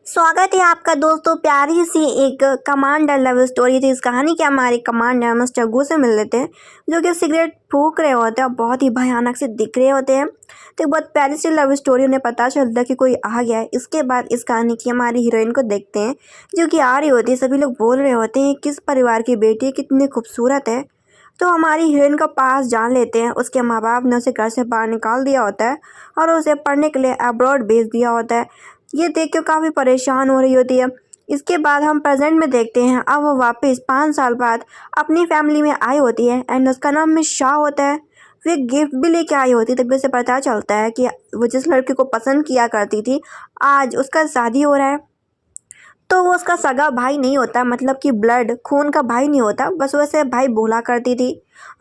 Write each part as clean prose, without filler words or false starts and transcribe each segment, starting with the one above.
स्वागत है आपका दोस्तों। प्यारी सी एक कमांडर लव स्टोरी थी। इस कहानी के हमारे कमांडर मिस्टर गू से मिल लेते हैं, जो कि सिगरेट फूंक रहे होते हैं और बहुत ही भयानक से दिख रहे होते हैं। तो एक बहुत प्यारी सी लव स्टोरी उन्हें पता चलता है कि कोई आ गया है। इसके बाद इस कहानी की हमारी हीरोइन को देखते हैं, जो कि आ रही होती है। सभी लोग बोल रहे होते हैं किस परिवार की बेटी है, कितनी खूबसूरत है। तो हमारी हीरोइन का पास जान लेते हैं। उसके माँ बाप ने उसे घर से बाहर निकाल दिया होता है और उसे पढ़ने के लिए अब्रॉड भेज दिया होता है। ये देख के काफ़ी परेशान हो रही होती है। इसके बाद हम प्रेजेंट में देखते हैं, अब वो वापस 5 साल बाद अपनी फैमिली में आई होती है एंड उसका नाम मिस शाह होता है। वो एक गिफ्ट भी लेके आई होती है, तभी उसे पता चलता है कि वो जिस लड़की को पसंद किया करती थी, आज उसका शादी हो रहा है। तो वो उसका सगा भाई नहीं होता, मतलब कि ब्लड खून का भाई नहीं होता, बस वैसे भाई बोला करती थी।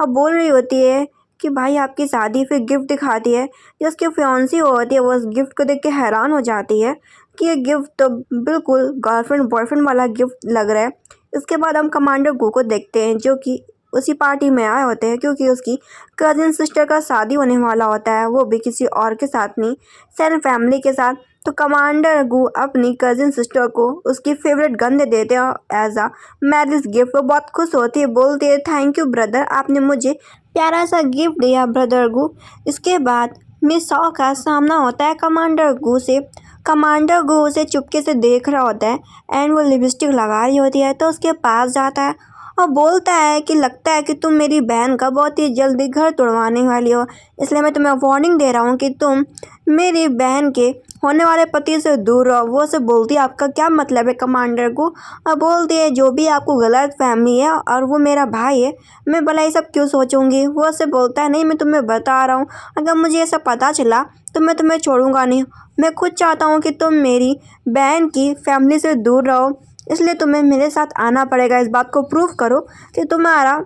और बोल रही होती है कि भाई आपकी शादी, फिर गिफ्ट दिखाती है। जो उसकी फियांसी होती है वो उस गिफ्ट को देख के हैरान हो जाती है कि ये गिफ्ट तो बिल्कुल गर्लफ्रेंड बॉयफ्रेंड वाला गिफ्ट लग रहा है। इसके बाद हम कमांडर गो को देखते हैं, जो कि उसी पार्टी में आए होते हैं, क्योंकि उसकी कजिन सिस्टर का शादी होने वाला होता है, वो भी किसी और के साथ नहीं, सेन फैमिली के साथ। तो कमांडर गू अपनी कजिन सिस्टर को उसकी फेवरेट गन दे देते हैं एज अ मैरिज गिफ्ट। वो बहुत खुश होती है, बोलती है थैंक यू ब्रदर, आपने मुझे प्यारा सा गिफ्ट दिया ब्रदर गू। इसके बाद मिस सॉ का सामना होता है कमांडर गू से। कमांडर गू उसे चुपके से देख रहा होता है एंड वो लिपस्टिक लगा रही होती है, तो उसके पास जाता है और बोलता है कि लगता है कि तुम मेरी बहन का बहुत ही जल्दी घर तोड़वाने वाली हो, इसलिए मैं तुम्हें वार्निंग दे रहा हूँ कि तुम मेरी बहन के होने वाले पति से दूर रहो। वो से बोलती है आपका क्या मतलब है कमांडर को। और बोलती है जो भी आपको गलत फहमी है, और वो मेरा भाई है, मैं भला ये सब क्यों सोचूंगी। वो से बोलता है नहीं, मैं तुम्हें बता रहा हूँ, अगर मुझे ऐसा पता चला तो मैं तुम्हें छोड़ूंगा नहीं। मैं खुद चाहता हूँ कि तुम मेरी बहन की फैमिली से दूर रहो, इसलिए तुम्हें मेरे साथ आना पड़ेगा। इस बात को प्रूव करो कि तुम्हारा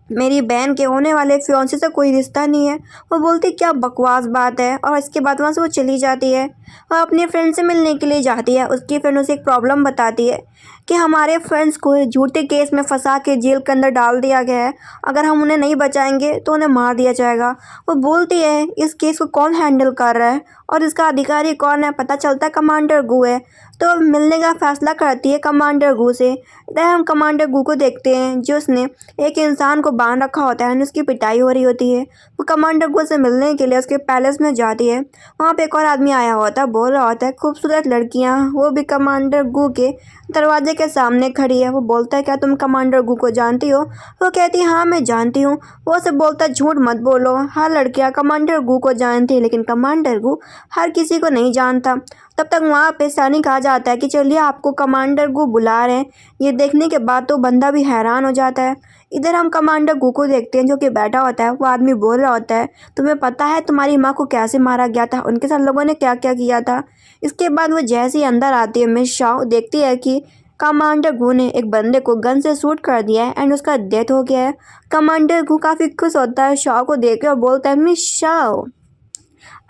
मेरी बहन के होने वाले फियांसे से कोई रिश्ता नहीं है। वो बोलती क्या बकवास बात है, और इसके बाद वहाँ से वो चली जाती है और अपने फ्रेंड से मिलने के लिए जाती है। उसकी फ्रेंड उसे एक प्रॉब्लम बताती है कि हमारे फ्रेंड्स को झूठे केस में फंसा के जेल के अंदर डाल दिया गया है, अगर हम उन्हें नहीं बचाएंगे तो उन्हें मार दिया जाएगा। वो बोलती है इस केस को कौन हैंडल कर रहा है और इसका अधिकारी कौन है। पता चलता है कमांडर गू है, तो मिलने का फैसला करती है कमांडर गू से। इधर हम कमांडर गू को देखते हैं, जो उसने एक इंसान को बांध रखा होता है, उसकी पिटाई हो रही होती है। वो कमांडर गू से मिलने के लिए उसके पैलेस में जाती है। वहाँ पे एक और आदमी आया होता है, बोल रहा होता है खूबसूरत लड़कियाँ, वो भी कमांडर गू के दरवाजे के सामने खड़ी है। वो बोलता है क्या तुम कमांडर गू को जानती हो। वो कहती है हाँ मैं जानती हूँ। वो से बोलता है झूठ मत बोलो, हर लड़कियाँ कमांडर गू को जानती है, लेकिन कमांडर गू हर किसी को नहीं जानता। तब तक वहाँ पे सैनिक आ जाता है कि चलिए आपको कमांडर गू बुला रहे हैं। ये देखने के बाद तो बंदा भी हैरान हो जाता है। इधर हम कमांडर गू को देखते हैं, जो कि बैठा होता है। वो आदमी बोल रहा होता है तुम्हें पता है तुम्हारी माँ को कैसे मारा गया था, उनके साथ लोगों ने क्या क्या किया था। इसके बाद वो जैसे ही अंदर आती है, मिस शाह देखती है कि कमांडर गू ने एक बंदे को गन से शूट कर दिया है एंड उसका डेथ हो गया है। कमांडर गू काफ़ी खुश होता है शाह को देख के और बोलता है मिस शाह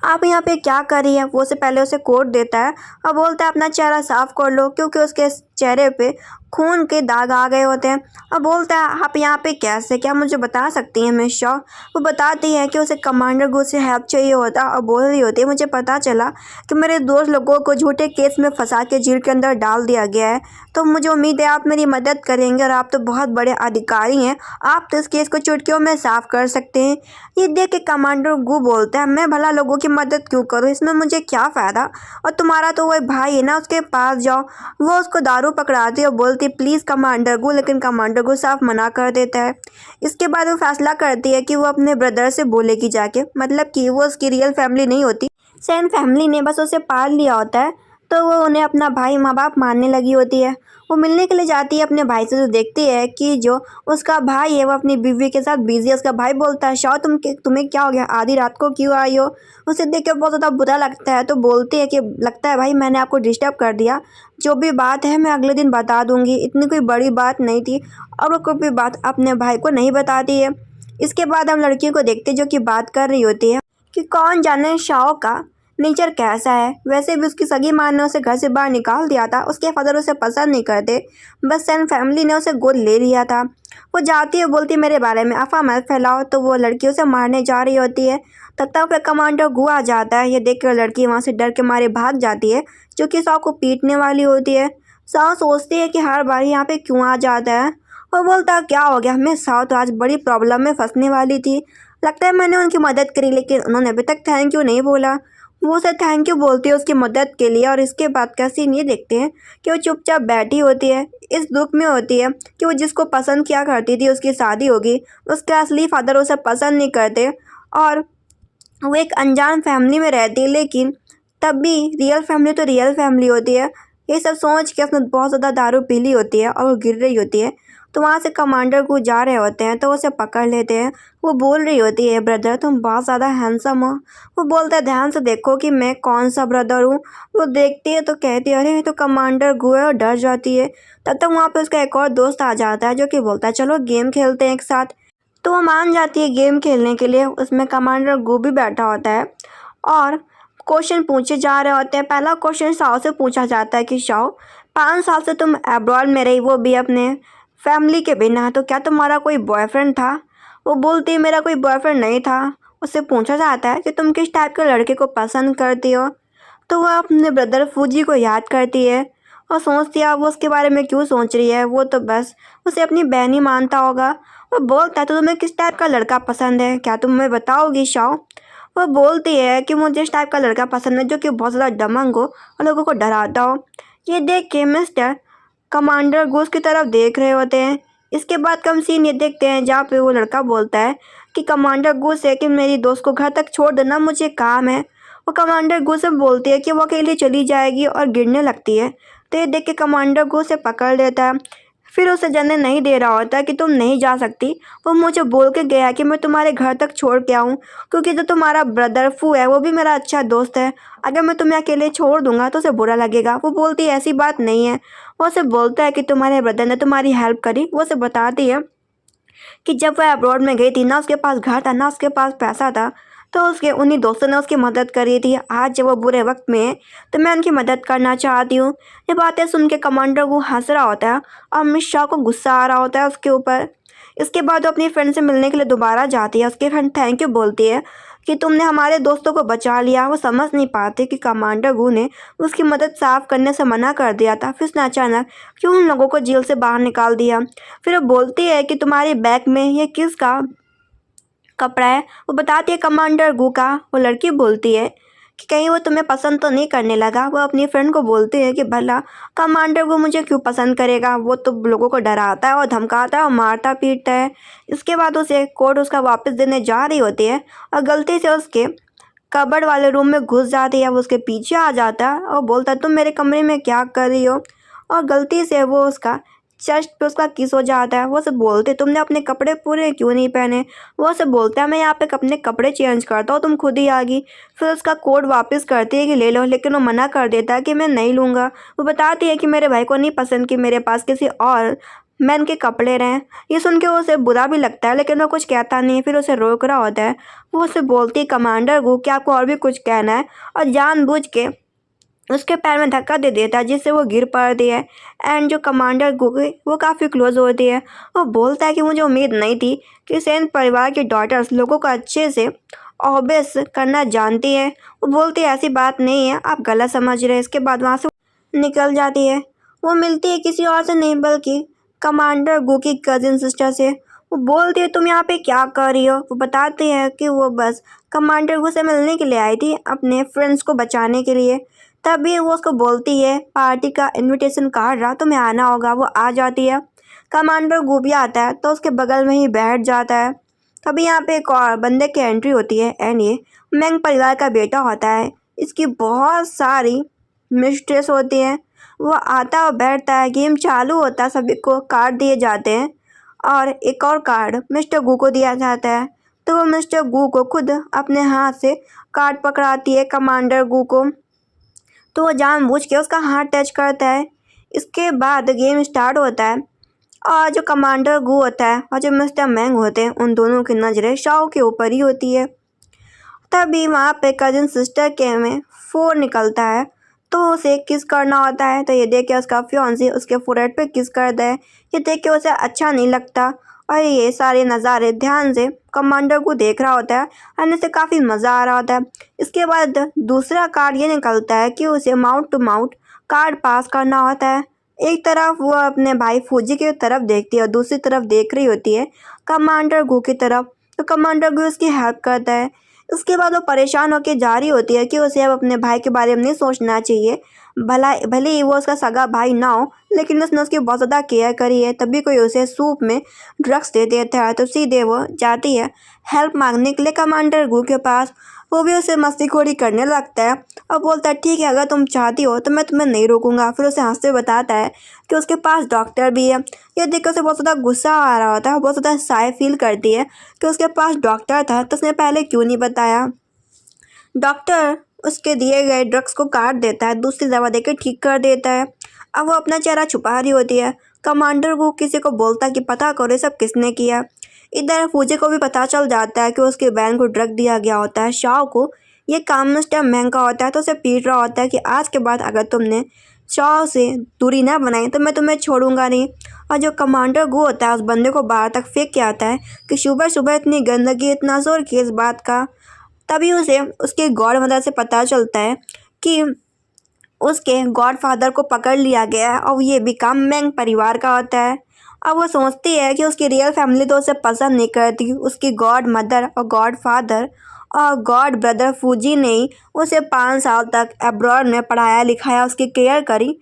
आप यहाँ पे क्या कर रही है। वो से पहले उसे कोट देता है और बोलता है अपना चेहरा साफ कर लो, क्योंकि उसके चेहरे पे खून के दाग आ गए होते हैं। और बोलता है आप यहाँ पे कैसे, क्या मुझे बता सकती हैं मिस शॉ। वो बताती है कि उसे कमांडर गू से हेल्प चाहिए होता और बोल रही होती है मुझे पता चला कि मेरे दोस्त लोगों को झूठे केस में फंसा के जेल के अंदर डाल दिया गया है, तो मुझे उम्मीद है आप मेरी मदद करेंगे, और आप तो बहुत बड़े अधिकारी हैं, आप तो इस केस को चुटकियों में साफ कर सकते हैं। ये देख के कमांडर गू बोलता है मैं भला लोगों की मदद क्यों करूँ, इसमें मुझे क्या फ़ायदा, और तुम्हारा तो वही भाई है ना, उसके पास जाओ। वो उसको दारू पकड़ाती है और बोलती है प्लीज़ कमांडर गू, लेकिन कमांडर गू साफ मना कर देता है। इसके बाद वो फैसला करती है कि वो अपने ब्रदर से बोलेगी जाके, मतलब कि वो उसकी रियल फैमिली नहीं होती, सैन फैमिली ने बस उसे पाल लिया होता है, तो वो उन्हें अपना भाई माँ बाप मानने लगी होती है। वो मिलने के लिए जाती है अपने भाई से, तो देखती है कि जो उसका भाई है वो अपनी बीवी के साथ बिजी है। उसका भाई बोलता है शाह तुम्हें क्या हो गया, आधी रात को क्यों आई हो। उसे देख के बहुत ज़्यादा बुरा लगता है, तो बोलती है कि लगता है भाई मैंने आपको डिस्टर्ब कर दिया, जो भी बात है मैं अगले दिन बता दूंगी, इतनी कोई बड़ी बात नहीं थी। और वो कोई भी बात अपने भाई को नहीं बताती है। इसके बाद हम लड़कियों को देखते जो कि बात कर रही होती है कि कौन जाने शाह का नेचर कैसा है। वैसे भी उसकी सगी माँ ने उसे घर से बाहर निकाल दिया था, उसके फादर उसे पसंद नहीं करते, बस सैन फैमिली ने उसे गोद ले लिया था। वो जाती है बोलती मेरे बारे में अफवाह मत फैलाओ, तो वो लड़की उसे मारने जा रही होती है। तब तक फिर कमांडर गू आ जाता है। ये देख कर लड़की वहाँ से डर के मारे भाग जाती है, जो कि शाओ को पीटने वाली होती है। शाओ सोचती है कि हर बार यहाँ पे क्यों आ जाता है और बोलता है क्या हो गया, मैं शाओ तो आज बड़ी प्रॉब्लम में फंसने वाली थी, लगता है मैंने उनकी मदद करी लेकिन उन्होंने अभी तक थैंक यू नहीं बोला। वो उसे थैंक यू बोलती है उसकी मदद के लिए और इसके बाद का सीन ये देखते हैं कि वो चुपचाप बैठी होती है, इस दुख में होती है कि वो जिसको पसंद किया करती थी उसकी शादी होगी, उसके असली फादर उसे पसंद नहीं करते और वो एक अनजान फैमिली में रहती है। लेकिन तब भी रियल फैमिली तो रियल फैमिली होती है। ये सब सोच के उसने बहुत ज़्यादा दारू पी ली होती है और वो गिर रही होती है। तो वहाँ से कमांडर को जा रहे होते हैं तो उसे पकड़ लेते हैं। वो बोल रही होती है ब्रदर तुम बहुत ज़्यादा हैंडसम हो। वो बोलता है ध्यान से देखो कि मैं कौन सा ब्रदर हूँ। वो देखती है तो कहती है अरे ये तो कमांडर गो है और डर जाती है। तब तक वहाँ पे उसका एक और दोस्त आ जाता है जो कि बोलता है चलो गेम खेलते हैं एक साथ। तो वो मान जाती है गेम खेलने के लिए। उसमें कमांडर गो भी बैठा होता है और क्वेश्चन पूछे जा रहे होते हैं। पहला क्वेश्चन शाओ से पूछा जाता है कि शाओ 5 साल से तुम अब्रॉड में रही, वो भी अपने फैमिली के बिना, तो क्या तुम्हारा कोई बॉयफ्रेंड था। वो बोलती है मेरा कोई बॉयफ्रेंड नहीं था। उससे पूछा जाता है कि तुम किस टाइप के लड़के को पसंद करती हो। तो वह अपने ब्रदर फूजी को याद करती है और सोचती है वो उसके बारे में क्यों सोच रही है, वो तो बस उसे अपनी बहन ही मानता होगा। वो बोलता है तो तुम्हें किस टाइप का लड़का पसंद है, क्या तुम हमें बताओगी शाओ। वो बोलती है कि मुझे इस टाइप का लड़का पसंद है जो कि बहुत ज़्यादा दमंग हो और लोगों को डराता हो। ये देख के मिस्टर कमांडर गूस की तरफ देख रहे होते हैं। इसके बाद कम सीन ये देखते हैं जहाँ पे वो लड़का बोलता है कि कमांडर गूस है कि मेरी दोस्त को घर तक छोड़ देना, मुझे काम है। वो कमांडर गूस से बोलती है कि वो अकेले चली जाएगी और गिरने लगती है। तो ये देख के कमांडर गूस से पकड़ लेता है। फिर उसे जाने नहीं दे रहा होता कि तुम नहीं जा सकती। वो मुझे बोल के गया कि मैं तुम्हारे घर तक छोड़ के आऊँ, क्योंकि जो तुम्हारा ब्रदर फू है वो भी मेरा अच्छा दोस्त है। अगर मैं तुम्हें अकेले छोड़ दूंगा तो उसे बुरा लगेगा। वो बोलती है ऐसी बात नहीं है। वो उसे बोलता है कि तुम्हारे ब्रदर ने तुम्हारी हेल्प करी। वो उसे बताती है कि जब वह अब्रॉड में गई थी ना उसके पास घर था ना उसके पास पैसा था, तो उसके उन्हीं दोस्तों ने उसकी मदद करी थी। आज जब वो बुरे वक्त में है तो मैं उनकी मदद करना चाहती हूँ। ये बातें सुन के कमांडर को हंस रहा होता है और अमित शाह को गुस्सा आ रहा होता है उसके ऊपर। इसके बाद वो अपनी फ्रेंड से मिलने के लिए दोबारा जाती है। उसकी फ्रेंड थैंक यू बोलती है कि तुमने हमारे दोस्तों को बचा लिया। वो समझ नहीं पाते कि कमांडर गू ने उसकी मदद साफ करने से मना कर दिया था, फिर उसने अचानक क्यों उन लोगों को जेल से बाहर निकाल दिया। फिर वो बोलती है कि तुम्हारे बैग में ये किसका कपड़ा है। वो बताती है कमांडर गू का। वो लड़की बोलती है कि कहीं वो तुम्हें पसंद तो नहीं करने लगा। वो अपनी फ्रेंड को बोलती है कि भला कमांडर गू मुझे क्यों पसंद करेगा, वो तो लोगों को डराता है और धमकाता है और मारता पीटता है। इसके बाद उसे कोट उसका वापस देने जा रही होती है और गलती से उसके कबर्ड वाले रूम में घुस जाती है। वो उसके पीछे आ जाता है और बोलता है तुम मेरे कमरे में क्या कर रही हो, और गलती से वो उसका चेस्ट पे उसका किस हो जाता है। वो उसे बोलते तुमने अपने कपड़े पूरे क्यों नहीं पहने। वो उसे बोलता है मैं यहाँ पे अपने कपड़े चेंज करता हूँ, तुम खुद ही आ गई। फिर उसका कोट वापस करती है कि ले लो, लेकिन वो मना कर देता है कि मैं नहीं लूँगा। वो बताती है कि मेरे भाई को नहीं पसंद कि मेरे पास किसी और मैन के कपड़े रहें। ये सुन के उसे बुरा भी लगता है लेकिन वो कुछ कहता नहीं है। फिर उसे रोक रहा होता है। वो उसे बोलती है कमांडर गू क्या आपको और भी कुछ कहना है, और जानबूझ के उसके पैर में धक्का दे देता है जिससे वो गिर पड़ती है। एंड जो कमांडर गुगी वो काफ़ी क्लोज होती है। वो बोलता है कि मुझे उम्मीद नहीं थी कि सेन परिवार की डॉटर्स लोगों को अच्छे से ऑब्स करना जानती है। वो बोलती है ऐसी बात नहीं है, आप गलत समझ रहे हैं। इसके बाद वहाँ से निकल जाती है। वो मिलती है किसी और से नहीं बल्कि कमांडर गू की कजिन सिस्टर से। वो बोलती है तुम यहाँ पे क्या कर रही हो। वो बताती है कि वो बस कमांडर गू से मिलने के लिए आई थी अपने फ्रेंड्स को बचाने के लिए। तभी वो उसको बोलती है पार्टी का इनविटेशन कार्ड रहा, तुम्हें आना होगा। वो आ जाती है। कमांडर गू भी आता है तो उसके बगल में ही बैठ जाता है। तभी यहाँ पे एक और बंदे की एंट्री होती है एंड ये मैंग परिवार का बेटा होता है। इसकी बहुत सारी मिस्ट्रेस होती है। वो आता और बैठता है, गेम चालू होता है, सभी को कार्ड दिए जाते हैं और एक और कार्ड मिस्टर गू को दिया जाता है। तो वो मिस्टर गू को खुद अपने हाथ से कार्ड पकड़ाती है कमांडर गू को। तो वो जानबूझ के उसका हाथ टच करता है। इसके बाद गेम स्टार्ट होता है और जो कमांडर गू होता है और जो मिस्टर मैंग होते हैं उन दोनों की नज़रें शाओ के ऊपर ही होती है। तभी वहाँ पे कजिन सिस्टर के में फ़ोन निकलता है तो उसे किस करना होता है। तो ये देख के उसका फियांसे उसके फोrehead पे किस करता है। ये देख के उसे अच्छा नहीं लगता और ये सारे नज़ारे ध्यान से कमांडर को देख रहा होता है और उसे काफ़ी मज़ा आ रहा होता है। इसके बाद दूसरा कार्ड ये निकलता है कि उसे माउंट टू माउंट कार्ड पास करना होता है। एक तरफ वो अपने भाई फौजी की तरफ देखती है और दूसरी तरफ देख रही होती है कमांडर गो की तरफ, तो कमांडर गो उसकी हेल्प करता है। उसके बाद वो परेशान होकर जा रही होती है कि उसे अब अपने भाई के बारे में नहीं सोचना चाहिए, भले ही वो उसका सगा भाई ना हो, लेकिन उसने उसकी बहुत ज़्यादा केयर करी है। तभी कोई उसे सूप में ड्रग्स दे देता है तो सीधे वो जाती है हेल्प मांगने के लिए कमांडर गू के पास। वो भी उसे मस्तीखोरी करने लगता है और बोलता है ठीक है, अगर तुम चाहती हो तो मैं तुम्हें नहीं रोकूंगा। फिर उसे हंसते बताता है कि उसके पास डॉक्टर भी है। ये देखकर उसे बहुत ज़्यादा गुस्सा आ रहा होता है, बहुत ज़्यादा शाय फील करती है कि उसके पास डॉक्टर था तो उसने पहले क्यों नहीं बताया। डॉक्टर उसके दिए गए ड्रग्स को काट देता है, दूसरी दवा देकर ठीक कर देता है। अब वो अपना चेहरा छुपा रही होती है। कमांडर को किसी को बोलता है कि पता करो सब किसने किया। इधर फूजी को भी पता चल जाता है कि उसके बहन को ड्रग दिया गया होता है शाओ को। ये काम मिस्टर मैंग का होता है तो उसे पीट रहा होता है कि आज के बाद अगर तुमने शाओ से दूरी ना बनाई तो मैं तुम्हें छोड़ूंगा नहीं। और जो कमांडर गो होता है उस बंदे को बाहर तक फेंक के आता है कि सुबह सुबह इतनी गंदगी, इतना जोर की इस बात का। तभी उसे उसके गॉड मदर से पता चलता है कि उसके गॉडफादर को पकड़ लिया गया है और ये भी काम मैंग परिवार का होता है। अब वो सोचती है कि उसकी रियल फैमिली तो उसे पसंद नहीं करती, उसकी गॉड मदर और गॉड फादर और गॉड ब्रदर फूजी ने ही उसे 5 साल तक अब्रॉड में पढ़ाया लिखाया, उसकी केयर करी,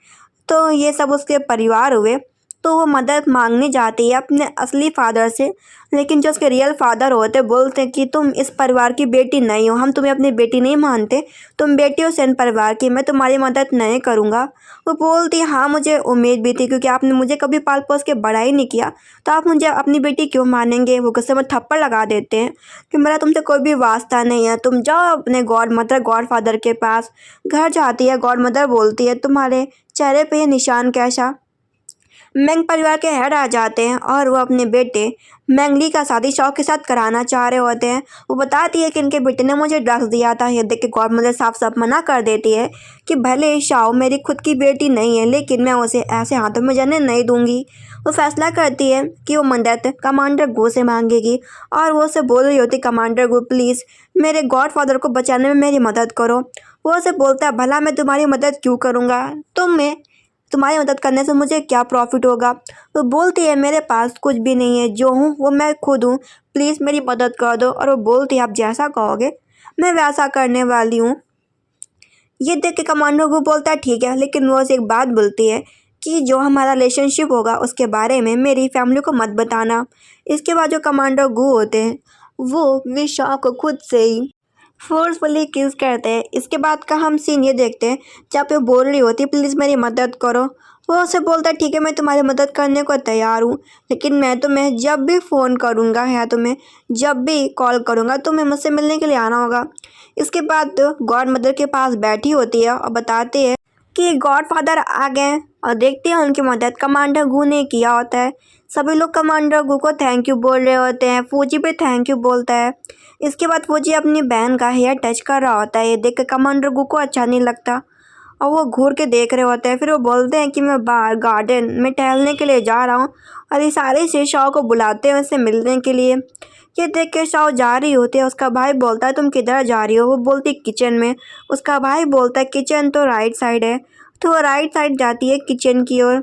तो ये सब उसके परिवार हुए। तो वो मदद मांगने जाती है अपने असली फादर से, लेकिन जो उसके रियल फादर होते बोलते हैं कि तुम इस परिवार की बेटी नहीं हो, हम तुम्हें अपनी बेटी नहीं मानते, तुम बेटी हो सेन परिवार की, मैं तुम्हारी मदद नहीं करूँगा। वो बोलती है हाँ मुझे उम्मीद भी थी, क्योंकि आपने मुझे कभी पाल पोस के बड़ा ही नहीं किया, तो आप मुझे अपनी बेटी क्यों मानेंगे। वो गुस्से में थप्पड़ लगा देते हैं कि मेरा तुमसे कोई भी वास्ता नहीं है, तुम जाओ अपने गॉड मदर गॉड फादर के पास। घर जाती है, गॉड मदर बोलती है तुम्हारे चेहरे पे ये निशान कैसा। मैंग परिवार के हेड आ जाते हैं और वो अपने बेटे मैंगली का शादी शाओ के साथ कराना चाह रहे होते हैं। वो बताती है कि इनके बेटे ने मुझे ड्रग्स दिया था। ये देख के गॉड मदर साफ साफ मना कर देती है कि भले शाओ मेरी खुद की बेटी नहीं है, लेकिन मैं उसे ऐसे हाथों में जाने नहीं दूंगी। वो फैसला करती है कि वो मदद कमांडर गो से मांगेगी और वो उसे बोल रही होती कमांडर गो प्लीज़ मेरे गॉड फादर को बचाने में मेरी मदद करो। वो उसे बोलता है भला मैं तुम्हारी मदद क्यों करूँगा, तुम्हारी मदद करने से मुझे क्या प्रॉफिट होगा। वो बोलती है मेरे पास कुछ भी नहीं है, जो हूँ वो मैं खुद हूँ, प्लीज़ मेरी मदद कर दो। और वो बोलती है आप जैसा कहोगे मैं वैसा करने वाली हूँ। ये देख के कमांडो को बोलता है ठीक है, लेकिन वो उसे एक बात बोलती है कि जो हमारा रिलेशनशिप होगा उसके बारे में मेरी फैमिली को मत बताना। इसके बाद जो कमांडो गु होते हैं वो विशा को खुद से ही फोर्सफुली किस करते हैं। इसके बाद का हम सीन ये देखते हैं जहाँ पे वो बोल रही होती है प्लीज़ मेरी मदद करो। वो उसे बोलता है ठीक है मैं तुम्हारी मदद करने को तैयार हूँ, लेकिन मैं तुम्हें जब भी फ़ोन करूँगा या तुम्हें जब भी कॉल करूँगा तुम्हें मुझसे मिलने के लिए आना होगा। इसके बाद गॉड मदर के पास बैठी होती है और बताते हैं कि गॉड फादर आ गए और देखते हैं उनकी मदद कमांडर गू ने किया होता है। सभी लोग कमांडर गू को थैंक यू बोल रहे होते हैं, फौजी भी थैंक यू बोलता है। इसके बाद फौजी अपनी बहन का हेयर टच कर रहा होता है, ये देख कर कमांडर गू को अच्छा नहीं लगता और वो घूर के देख रहे होते हैं। फिर वो बोलते हैं कि मैं बाहर गार्डन में टहलने के लिए जा रहा हूँ और इशारे से शाओ को बुलाते हैं उससे मिलने के लिए। ये देख के शाओ जा रही होती है, उसका भाई बोलता है तुम किधर जा रही हो। वो बोलती किचन में। उसका भाई बोलता है किचन तो राइट साइड है, तो वो राइट साइड जाती है किचन की ओर।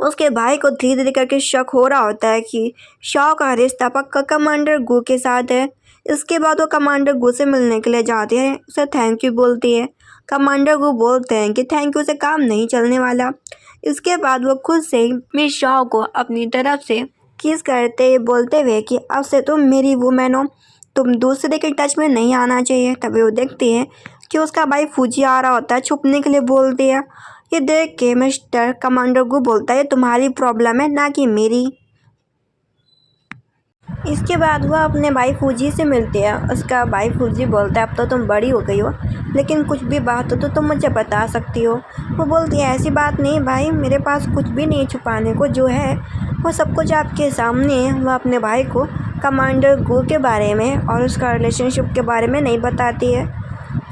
उसके भाई को धीरे धीरे करके शक हो रहा होता है कि शाओ का रिश्ता पक्का कमांडर गू के साथ है। इसके बाद वो कमांडर गू से मिलने के लिए जाती है, उसे थैंक यू बोलती है। कमांडर गू बोलते हैं कि थैंक यू से काम नहीं चलने वाला। इसके बाद वो खुद से ही मिस शाओ को अपनी तरफ से किस करते बोलते हुए कि अब से तुम मेरी वुमेन हो, तुम दूसरे के टच में नहीं आना चाहिए। तभी वो देखती है कि उसका भाई फूजी आ रहा होता है, छुपने के लिए बोलती है। ये देख के मिस्टर कमांडर गू बोलता है तुम्हारी प्रॉब्लम है ना कि मेरी। इसके बाद वह अपने भाई फूजी से मिलती है। उसका भाई फूजी बोलता है अब तो तुम बड़ी हो गई हो, लेकिन कुछ भी बात हो तो तुम मुझे बता सकती हो। वो बोलती है ऐसी बात नहीं भाई, मेरे पास कुछ भी नहीं छुपाने को, जो है वो सब कुछ आपके सामने है। वह अपने भाई को कमांडर गू के बारे में और उसका रिलेशनशिप के बारे में नहीं बताती है,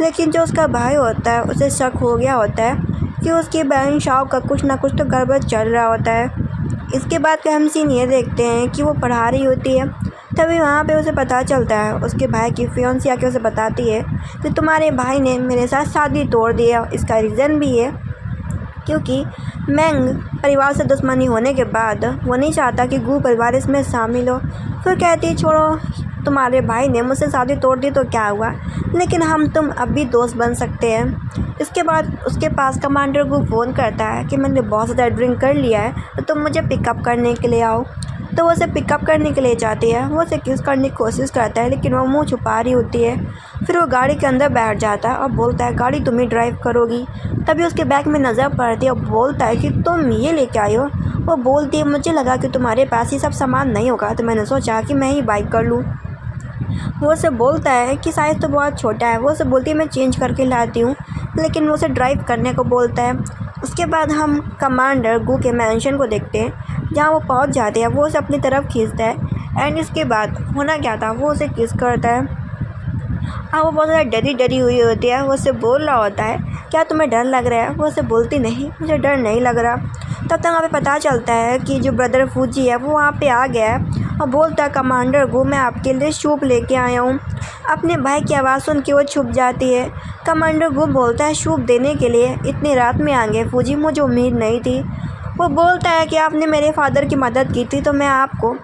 लेकिन जो उसका भाई होता है उसे शक हो गया होता है कि उसकी बहन शाओ का कुछ ना कुछ तो गड़बड़ चल रहा होता है। इसके बाद का हम सीन ये देखते हैं कि वो पढ़ा रही होती है। तभी वहाँ पे उसे पता चलता है, उसके भाई की फियांसी आके उसे बताती है कि तुम्हारे भाई ने मेरे साथ शादी तोड़ दी है। इसका रीज़न भी है क्योंकि मैंग परिवार से दुश्मनी होने के बाद वो नहीं चाहता कि गू परिवार इसमें शामिल हो। फिर कहती है छोड़ो, तुम्हारे भाई ने मुझसे शादी तोड़ दी तो क्या हुआ, लेकिन हम तुम अब भी दोस्त बन सकते हैं। इसके बाद उसके पास कमांडर गू फ़ोन करता है कि मैंने बहुत ज़्यादा ड्रिंक कर लिया है तो तुम मुझे पिकअप करने के लिए आओ। तो वो उसे पिकअप करने के लिए जाती है। वो उसे किस करने की कोशिश करता है लेकिन वो मुंह छुपा रही होती है। फिर वो गाड़ी के अंदर बैठ जाता है और बोलता है गाड़ी तुम ही ड्राइव करोगी। तभी उसके बैग में नज़र पड़ती है और बोलता है कि तुम ये लेके आई हो। वो बोलती है मुझे लगा कि तुम्हारे पास ये सब सामान नहीं होगा तो मैंने सोचा कि मैं ही बाइक कर लूँ। वो उसे बोलता है कि साइज़ तो बहुत छोटा है। वो उसे बोलती है मैं चेंज करके लाती हूँ, लेकिन वो उसे ड्राइव करने को बोलता है। उसके बाद हम कमांडर गू के मैंशन को देखते हैं जहाँ वो पहुँच जाते हैं। वो उसे अपनी तरफ खींचता है एंड इसके बाद होना क्या था, वो उसे किस करता है। हाँ, वो बहुत ज़्यादा डरी डरी हुई होती है। वो उससे बोल रहा होता है क्या तुम्हें डर लग रहा है। वो उसे बोलती नहीं, मुझे डर नहीं लग रहा। तब तक वहाँ पे पता चलता है कि जो ब्रदर फूजी है वो वहाँ पे आ गया है और बोलता है कमांडर गू मैं आपके लिए सूप लेके आया हूँ। अपने भाई की आवाज़ सुन के वो छुप जाती है। कमांडर गू बोलता है सूप देने के लिए इतनी रात में आ गए फूजी, मुझे उम्मीद नहीं थी। वो बोलता है कि आपने मेरे फादर की मदद की थी तो मैं आपको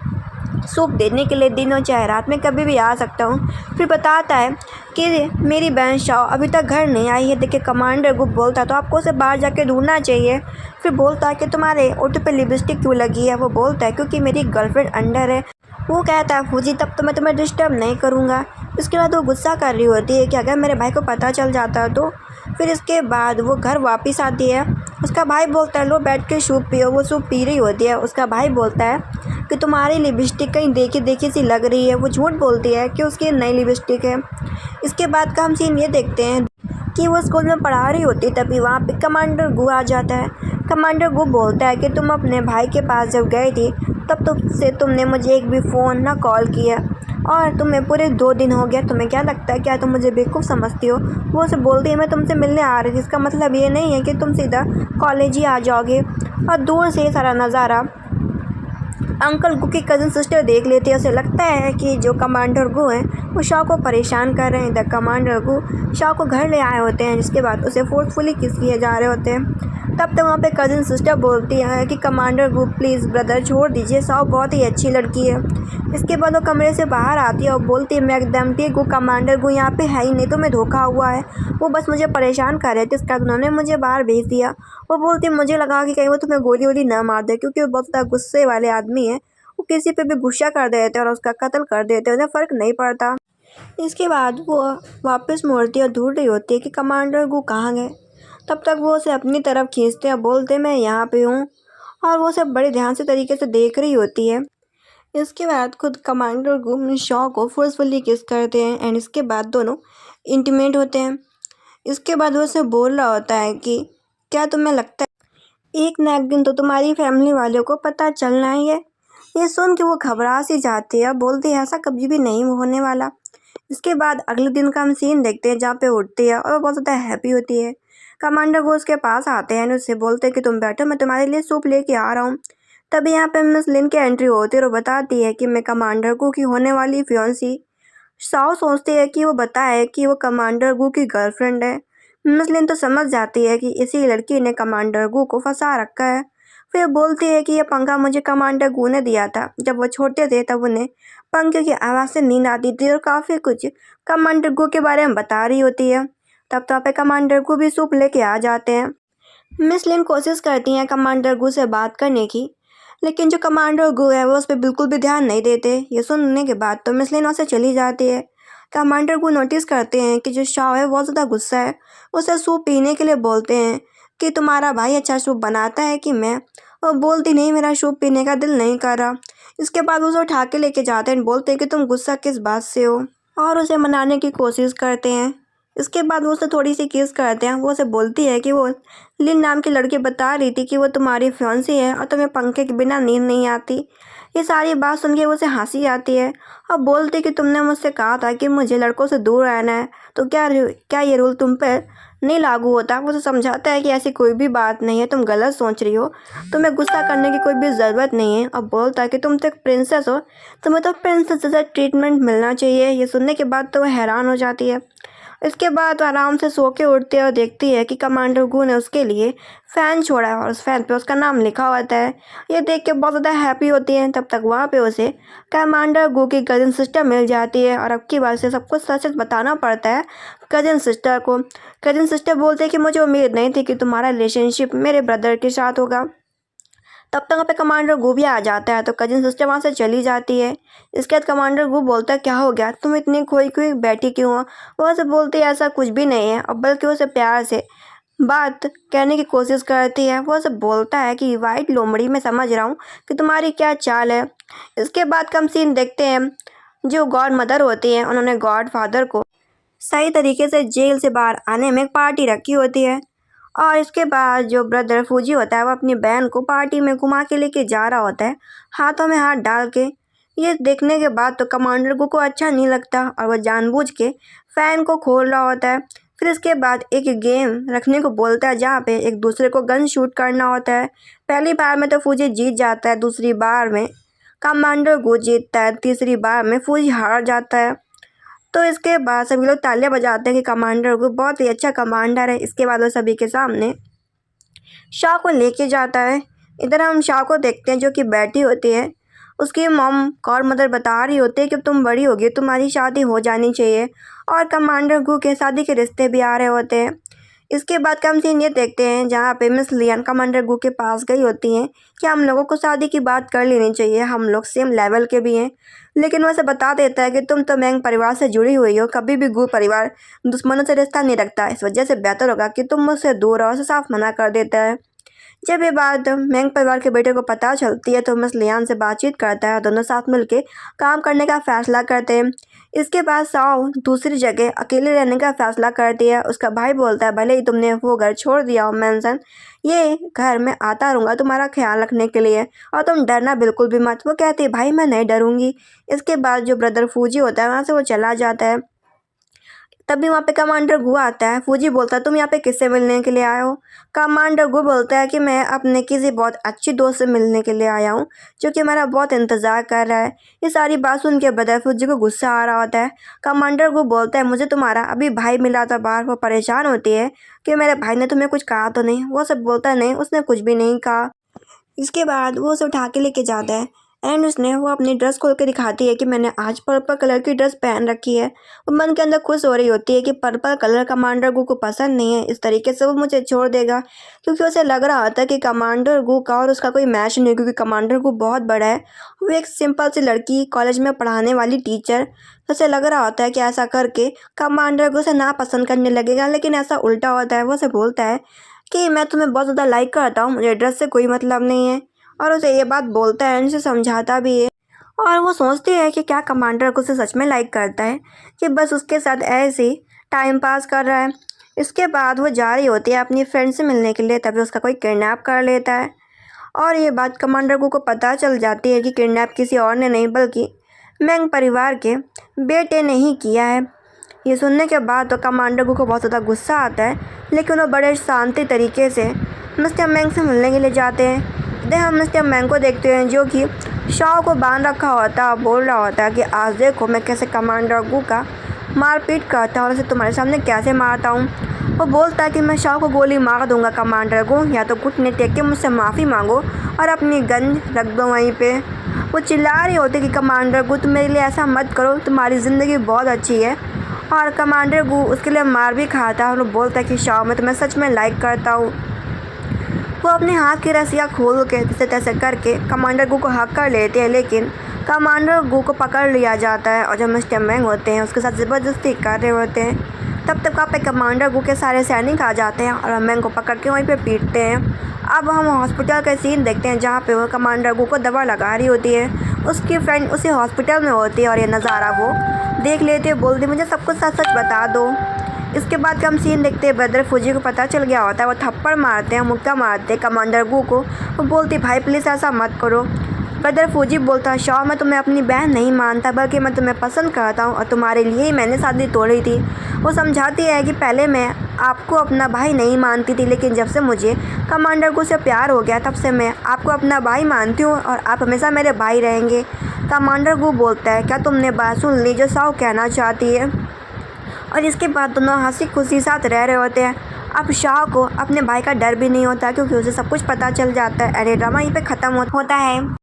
सूप देने के लिए दिन और चाहे रात में कभी भी आ सकता हूँ। फिर बताता है कि मेरी बहन शाओ अभी तक घर नहीं आई है। देखिए कमांडर गुप बोलता है तो आपको उसे बाहर जाके ढूंढना चाहिए। फिर बोलता है कि तुम्हारे ओठ पे लिपस्टिक क्यों लगी है। वो बोलता है क्योंकि मेरी गर्लफ्रेंड अंडर है। वो कहता है फूजी तब तो मैं तुम्हें डिस्टर्ब नहीं करूँगा। इसके बाद वो गुस्सा कर रही होती है कि अगर मेरे भाई को पता चल जाता तो। फिर इसके बाद वो घर वापस आती है। उसका भाई बोलता है लो बैठ के सूप पियो। वो सूप पी रही होती है। उसका भाई बोलता है कि तुम्हारी लिपस्टिक कहीं देखी देखी सी लग रही है। वो झूठ बोलती है कि उसकी नई लिपस्टिक है। इसके बाद का हम सीन ये देखते हैं कि वो स्कूल में पढ़ा रही होती तभी वहाँ पे कमांडर गू आ जाता है। कमांडर गू बोलता है कि तुम अपने भाई के पास जब गई थी तब से तुमने मुझे एक भी फ़ोन ना कॉल किया और तुम्हें पूरे 2 दिन हो गया। तुम्हें क्या लगता है क्या तुम मुझे बेवकूफ़ समझती हो। वो उसे बोलती है मैं तुमसे मिलने आ रही थी, इसका मतलब ये नहीं है कि तुम सीधा कॉलेज ही आ जाओगे। और दूर से सारा नज़ारा अंकल गू की कज़न सिस्टर देख लेती है। उसे लगता है कि जो कमांडर गू हैं वो शाह को परेशान कर रहे हैं। द कमांडर गू शाह को घर ले आए होते हैं जिसके बाद उसे फोर्सफुली किस किए जा रहे होते हैं। तब तक वहाँ पे कज़न सिस्टर बोलती है कि कमांडर गू प्लीज़ ब्रदर छोड़ दीजिए, शाह बहुत ही अच्छी लड़की है। इसके बाद वो कमरे से बाहर आती है और बोलती है मैं एकदम ठीक हूँ, कमांडर गू यहाँ पे है ही नहीं तो मैं धोखा हुआ है। वो बस मुझे परेशान कर रहे थे, इसका उन्होंने मुझे बाहर भेज दिया। वो बोलती है मुझे लगा कि कहीं वो तुम्हें गोली वोली ना मार दे क्योंकि वो बहुत ज़्यादा गुस्से वाले आदमी है। वो किसी पे भी गुस्सा कर देते और उसका कत्ल कर देते, उन्हें फ़र्क नहीं पड़ता। इसके बाद वो वापस मुड़ती और ढूंढ रही होती है कि कमांडर गू कहाँ गए। तब तक वो उसे अपनी तरफ खींचते और बोलते मैं यहाँ पे हूँ और वो उसे बड़े ध्यान से तरीके से देख रही होती है। इसके बाद खुद कमांडर गू शॉ को फोर्सफुली किस करते हैं एंड इसके बाद दोनों इंटीमेट होते हैं। इसके बाद वो उसे बोल रहा होता है कि क्या तुम्हें लगता है एक ना एक दिन तो तुम्हारी फैमिली वालों को पता चलना ही है। ये सुन के वो घबरा सी जाती है, बोलती है ऐसा कभी भी नहीं होने वाला। इसके बाद अगले दिन का हम सीन देखते हैं जहाँ पे उठती है और वो बहुत ज़्यादा हैप्पी होती है। कमांडर वो उसके पास आते हैं और उससे बोलते हैं कि तुम बैठो मैं तुम्हारे लिए सूप लेके आ रहा हूँ। तभी यहाँ पे मिस लिन की एंट्री होती है और वो बताती है कि मैं कमांडर गू की होने वाली फियांसी। साओ सोचती है कि वो बताए कि वो कमांडर गू की गर्लफ्रेंड है। मिस लिन तो समझ जाती है कि इसी लड़की ने कमांडर गू को फंसा रखा है। फिर बोलती है कि ये पंखा मुझे कमांडर गू ने दिया था। जब वो छोटे थे तब उन्हें पंखे की आवाज़ से नींद आती थी और काफ़ी कुछ कमांडर गू के बारे में बता रही होती है। तब तो पे कमांडर गू भी सूप लेके आ जाते हैं। मिस लिन कोशिश करती हैं कमांडर गू से बात करने की, लेकिन जो कमांडर गू है वो उस पर बिल्कुल भी ध्यान नहीं देते। ये सुनने के बाद तो मिस लिन वहाँ से चली जाती है। कमांडर गू नोटिस करते हैं कि जो शाह है बहुत ज़्यादा गुस्सा है। उसे सूप पीने के लिए बोलते हैं कि तुम्हारा भाई अच्छा सूप बनाता है कि मैं। और बोलती नहीं मेरा सूप पीने का दिल नहीं कर रहा। इसके बाद उसे उठा के लेके जाते हैं, बोलते हैं कि तुम गुस्सा किस बात से हो और उसे मनाने की कोशिश करते हैं। इसके बाद वो उसे थोड़ी सी किस करते हैं। वो उसे बोलती है कि वो लिन नाम की लड़की बता रही थी कि वो तुम्हारी फियांसी है और तुम्हें पंखे के बिना नींद नहीं आती। ये सारी बात सुन के उसे हंसी आती है और बोलती कि तुमने मुझसे कहा था कि मुझे लड़कों से दूर रहना है, तो क्या ये रूल तुम पर नहीं लागू होता। वो उसे समझाता है कि ऐसी कोई भी बात नहीं है, तुम गलत सोच रही हो, तुम्हें गुस्सा करने की कोई भी ज़रूरत नहीं है। और बोलता है कि तुम तो एक प्रिंसेस हो, तुम्हें तो प्रिंसेस जैसा ट्रीटमेंट मिलना चाहिए। ये सुनने के बाद तो वह हैरान हो जाती है। इसके बाद आराम से सो के उठती है और देखती है कि कमांडर गू ने उसके लिए फ़ैन छोड़ा है और उस फ़ैन पे उसका नाम लिखा होता है। ये देख के बहुत ज़्यादा हैप्पी होती है। तब तक वहाँ पे उसे कमांडर गू की कज़न सिस्टर मिल जाती है और अब की बार से सब कुछ सच सच बताना पड़ता है कज़न सिस्टर को। कज़न सिस्टर बोलते हैं कि मुझे उम्मीद नहीं थी कि तुम्हारा रिलेशनशिप मेरे ब्रदर के साथ होगा। तब तक वहाँ पे कमांडर गू भी आ जाता है तो कजिन सिस्टर वहाँ से चली जाती है। इसके बाद कमांडर गू बोलता है क्या हो गया, तुम इतनी खोई खोई बैठी क्यों हो। वो उसे बोलती है ऐसा कुछ भी नहीं है, और बल्कि उसे प्यार से बात कहने की कोशिश करती है। वो उसे बोलता है कि वाइट लोमड़ी मैं समझ रहा हूँ कि तुम्हारी क्या चाल है। इसके बाद कम सीन देखते हैं, जो गॉड मदर होती हैं उन्होंने गॉड फादर को सही तरीके से जेल से बाहर आने में एक पार्टी रखी होती है। और इसके बाद जो ब्रदर फूजी होता है वो अपनी बहन को पार्टी में घुमा के लेके जा रहा होता है, हाथों में हाथ डाल के। ये देखने के बाद तो कमांडर को अच्छा नहीं लगता और वह जानबूझ के फ़ैन को खोल रहा होता है। फिर इसके बाद एक गेम रखने को बोलता है जहाँ पे एक दूसरे को गन शूट करना होता है। पहली बार में तो फूजी जीत जाता है, दूसरी बार में कमांडर गो जीतता है, तीसरी बार में फूजी हार जाता है। तो इसके बाद सभी लोग तालियां बजाते हैं कि कमांडर को बहुत ही अच्छा कमांडर है। इसके बाद वो सभी के सामने शाह को लेके जाता है। इधर हम शाह को देखते हैं जो कि बैठी होती है। उसकी मॉम गॉड मदर बता रही होती है कि तुम बड़ी होगी, तुम्हारी शादी हो जानी चाहिए। और कमांडर गू के शादी के रिश्ते भी आ रहे होते हैं। इसके बाद का हम सीन ये देखते हैं जहाँ पे मिस लियन कमांडर गू के पास गई होती हैं कि हम लोगों को शादी की बात कर लेनी चाहिए, हम लोग सेम लेवल के भी हैं। लेकिन वैसे बता देता है कि तुम तो मैंग परिवार से जुड़ी हुई हो, कभी भी गू परिवार दुश्मनों से रिश्ता नहीं रखता, इस वजह से बेहतर होगा कि तुम मुझसे दूर रहो। उसे साफ मना कर देता है। जब ये बात मैंग परिवार के बेटे को पता चलती है तो मिस लियान से बातचीत करता है, दोनों साथ मिलके काम करने का फैसला करते हैं। इसके बाद साओ दूसरी जगह अकेले रहने का फैसला करती है। उसका भाई बोलता है भले ही तुमने वो घर छोड़ दिया हो मैंसन, ये घर में आता रहूँगा तुम्हारा ख्याल रखने के लिए, और तुम डरना बिल्कुल भी मत। वो कहती है भाई मैं नहीं डरूंगी। इसके बाद जो ब्रदर फूजी होता है वहाँ से वो चला जाता है। तभी वहाँ पे कमांडर गु आता है। फूजी बोलता है तुम यहाँ पे किससे मिलने के लिए आए हो। कमांडर गु बोलता है कि मैं अपने किसी बहुत अच्छी दोस्त से मिलने के लिए आया हूँ, जो कि मेरा बहुत इंतज़ार कर रहा है। ये सारी बात सुन के ब्रदर फूजी को गुस्सा आ रहा होता है। कमांडर गु बोलता है मुझे तुम्हारा अभी भाई मिला था बाहर। वो परेशान होती है कि मेरे भाई ने तुम्हें कुछ कहा तो नहीं। वो सब बोलता है नहीं, उसने कुछ भी नहीं कहा। इसके बाद वो उसे उठा के लेके जाता है एंड उसने वो अपनी ड्रेस खोल के दिखाती है कि मैंने आज पर्पल कलर की ड्रेस पहन रखी है। वो मन के अंदर खुश हो रही होती है कि पर्पल कलर कमांडर गू को पसंद नहीं है, इस तरीके से वो मुझे छोड़ देगा। क्योंकि उसे लग रहा होता है कि कमांडर गू का और उसका कोई मैच नहीं, क्योंकि कमांडर गू बहुत बड़ा है, वो एक सिंपल सी लड़की, कॉलेज में पढ़ाने वाली टीचर। उसे लग रहा होता है कि ऐसा करके कमांडर गू उसे ना पसंद करने लगेगा, लेकिन ऐसा उल्टा होता है। वो उसे बोलता है कि मैं तुम्हें बहुत ज़्यादा लाइक करता हूँ, मुझे ड्रेस से कोई मतलब नहीं है। और उसे ये बात बोलता है, उसे समझाता भी है। और वो सोचती है कि क्या कमांडर को उसे सच में लाइक करता है कि बस उसके साथ ऐसे ही टाइम पास कर रहा है। इसके बाद वो जा रही होती है अपनी फ्रेंड से मिलने के लिए, तभी उसका कोई किडनैप कर लेता है। और ये बात कमांडर को पता चल जाती है कि किडनैप किसी और ने नहीं बल्कि मैंग परिवार के बेटे ने ही किया है। ये सुनने के बाद तो कमांडर को बहुत ज़्यादा गुस्सा आता है, लेकिन वो बड़े शांति तरीके से मिस्टर मैंग से मिलने के लिए जाते हैं। इधर हम मिस्टर मैंग को देखते हैं जो कि शाओ को बांध रखा होता है, बोल रहा होता है कि आज देखो मैं कैसे कमांडर गू का मारपीट करता हूँ और उसे तुम्हारे सामने कैसे मारता हूँ। वो बोलता है कि मैं शाओ को गोली मार दूंगा कमांडर गू, या तो घुटने टेक के मुझसे माफ़ी मांगो और अपनी गन रख दो वहीं पे। वो चिल्ला रही होती कि कमांडर गू तुम मेरे लिए ऐसा मत करो, तुम्हारी ज़िंदगी बहुत अच्छी है। और कमांडर गू उसके लिए मार भी खाता है और वो बोलता है कि शाओ मैं तुम्हें सच में लाइक करता हूँ। वो अपने हाथ की रस्सियाँ खोल के जैसे तैसे करके कमांडर गू को हक कर लेते हैं, लेकिन कमांडर गू को पकड़ लिया जाता है और जो मिस्टर मैंग होते हैं उसके साथ ज़बरदस्ती कर रहे होते हैं। तब तक वहाँ पे कमांडर गू के सारे सैनिक आ जाते हैं और मैंग को पकड़ के वहीं पे पीटते हैं। अब हम हॉस्पिटल का सीन देखते हैं जहाँ पे वो कमांडर गू को दवा लगा रही होती है। उसकी फ्रेंड उसी हॉस्पिटल में होती है और ये नज़ारा वो देख लेते हैं, बोलती मुझे सब कुछ सच सच बता दो। इसके बाद का हम सीन देखते हैं ब्रदर फूजी को पता चल गया होता है। वो थप्पड़ मारते हैं, मुक्का मारते हैं कमांडर गू को। वो बोलती भाई प्लीज़ ऐसा मत करो। ब्रदर फूजी बोलता है, शाओ मैं तुम्हें अपनी बहन नहीं मानता बल्कि मैं तुम्हें पसंद करता हूँ और तुम्हारे लिए ही मैंने शादी तोड़ी थी। वो समझाती है कि पहले मैं आपको अपना भाई नहीं मानती थी, लेकिन जब से मुझे कमांडर गू से प्यार हो गया तब से मैं आपको अपना भाई मानती हूँ और आप हमेशा मेरे भाई रहेंगे। कमांडर गू बोलता है, क्या तुमने बात सुन ली जो शाओ कहना चाहती है? और इसके बाद दोनों हंसी खुशी साथ रह रहे होते हैं। अब शाओ को अपने भाई का डर भी नहीं होता क्योंकि उसे सब कुछ पता चल जाता है। एंड ड्रामा यहीं पे ख़त्म होता है।